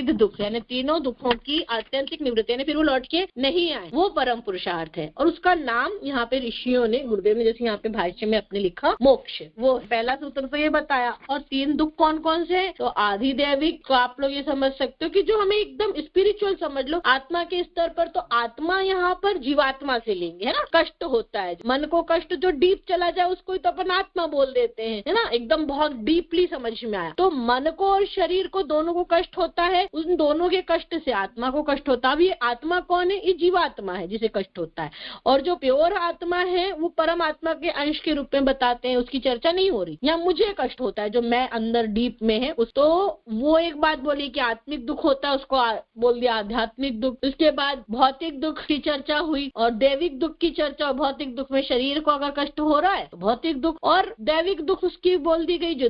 दुख यानी तीनों दुखों की आत्यंतिक निवृत्ति, यानी फिर वो लौट के नहीं आए, वो परम पुरुषार्थ है। और उसका नाम यहाँ पे ऋषियों ने, गुरुदेव ने जैसे यहाँ पे भाष्य में अपने लिखा, मोक्ष। वो पहला सूत्र तो ये बताया। और 3 दुख कौन कौन से हैं? तो आधिदैविक को आप लोग ये समझ सकते हो कि जो हमें एकदम स्पिरिचुअल समझ लो, आत्मा के स्तर पर, तो आत्मा यहाँ पर जीवात्मा से लेंगे, है ना। कष्ट होता है, मन को कष्ट जो डीप चला जाए उसको तो अपन आत्मा बोल देते हैं, है ना, एकदम बहुत डीपली समझ में आया। तो मन को और शरीर को दोनों को कष्ट होता है, उन दोनों के कष्ट से आत्मा को कष्ट होता है। अब ये आत्मा कौन है? ये जीवात्मा है जिसे कष्ट होता है। और जो प्योर आत्मा है वो परम आत्मा के अंश के रूप में बताते हैं, उसकी चर्चा नहीं हो रही। या मुझे कष्ट होता है जो मैं अंदर डीप में है उस, तो वो एक बात बोली कि आत्मिक दुख होता है, उसको बोल दिया आध्यात्मिक दुख। उसके बाद भौतिक दुख की चर्चा हुई और दैविक दुख की चर्चा। भौतिक दुख में शरीर को अगर कष्ट हो रहा है तो भौतिक दुख, और दैविक दुख उसकी बोल दी गई जो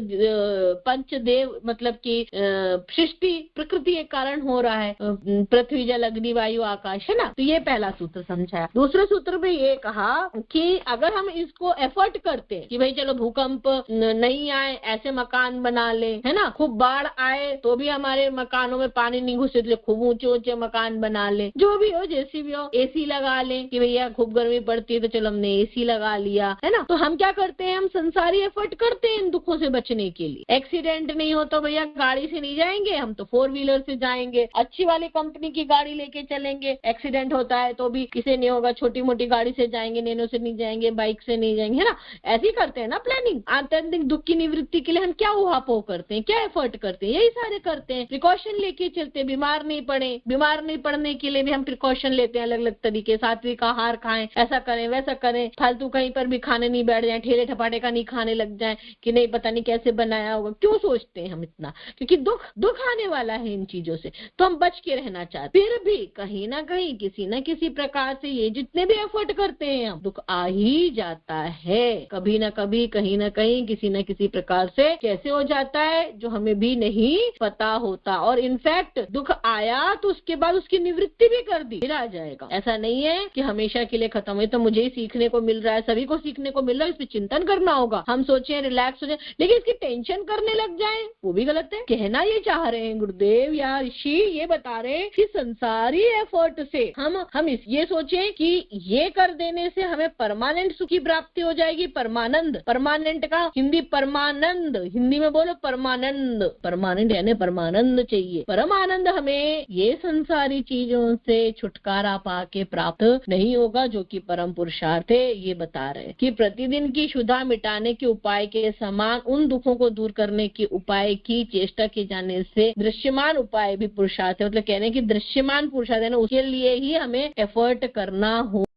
पंचदेव मतलब की सृष्टि प्रकृति के कारण हो रहा है, पृथ्वी जल अग्नि वायु आकाश, है ना। तो ये पहला सूत्र समझाया। दूसरे सूत्र में ये कहा कि अगर हम इसको एफर्ट करते कि भाई चलो भूकंप नहीं आए ऐसे मकान बना ले, है ना, खूब बाढ़ आए तो भी हमारे मकानों में पानी नहीं घुसे तो खूब ऊंचे ऊंचे मकान बना ले, जो भी हो जैसी भी हो, एसी लगा ले कि भैया खूब गर्मी पड़ती है तो चलो हमने एसी लगा लिया, है ना। तो हम क्या करते हैं, हम संसारी एफर्ट करते हैं इन दुखों से बचने के लिए। एक्सीडेंट नहीं हो तो भैया गाड़ी से नहीं जाएंगे, हम तो 4 व्हीलर से जाएंगे, अच्छी वाली कंपनी की गाड़ी लेके चलेंगे। एक्सीडेंट होता है तो भी किसे नहीं होगा, छोटी मोटी गाड़ी से जाएंगे, नैनो से नहीं जाएंगे, बाइक से नहीं जाएंगे, है ना। ऐसे ही करते हैं ना प्लानिंग। आत्यंतिक दुख की निवृत्ति के लिए हम क्या उहापोह करते हैं, क्या एफर्ट करते हैं, यही सारे करते हैं। प्रिकॉशन लेके चलते हैं, बीमार नहीं पड़े। बीमार नहीं पड़ने के लिए भी हम प्रिकॉशन लेते हैं अलग अलग तरीके। सात्विक आहार खाएं, ऐसा करें वैसा करें, फालतू कहीं पर भी खाने नहीं बैठ जाए, ठेले ठपाटे का नहीं खाने लग जाए कि नहीं पता नहीं कैसे बनाया होगा। क्यों सोचते हैं हम इतना? क्योंकि दुख आने वाला है इन चीजों से, तो हम बच के रहना चाहते। फिर भी कहीं ना कहीं किसी न किसी प्रकार से ये जितने भी एफर्ट करते हैं हम, दुख आ ही जाता है कभी ना कभी, कहीं ना कहीं, किसी न किसी प्रकार से। कैसे हो जाता है जो हमें भी नहीं पता होता। और इनफैक्ट दुख आया तो उसके बाद उसकी निवृत्ति भी कर दी, फिर आ जाएगा। ऐसा नहीं है कि हमेशा के लिए खत्म है। तो मुझे ही सीखने को मिल रहा है, सभी को सीखने को मिल रहा है, इस पर चिंतन करना होगा। हम सोचे रिलैक्स हो जाए, लेकिन इसकी टेंशन करने लग जाए वो भी गलत है। कहना ये चाह रहे हैं गुरुदेव या ऋषि, ये बता रहे हैं कि संसारी एफर्ट से हम ये सोचे कि ये कर देने से हमें परमानेंट सुख की प्राप्ति हो जाएगी। परमानंद, परमानेंट का हिंदी परमानंद, हिंदी में बोलो परमानंद। परमानेंट यानी परमानंद चाहिए। परमानंद हमें ये संसारी चीजों से छुटकारा पाके प्राप्त नहीं होगा, जो कि परम पुरुषार्थ है। ये बता रहे हैं कि प्रतिदिन की क्षुधा मिटाने के उपाय के समान उन दुखों को दूर करने के उपाय की चेष्टा की जाने से दृश्यमान उपाय भी पुरुषार्थ है। मतलब कहने की दृश्यमान पुरुषार्थ है ना, उसके लिए ही हमें एफर्ट करना हो।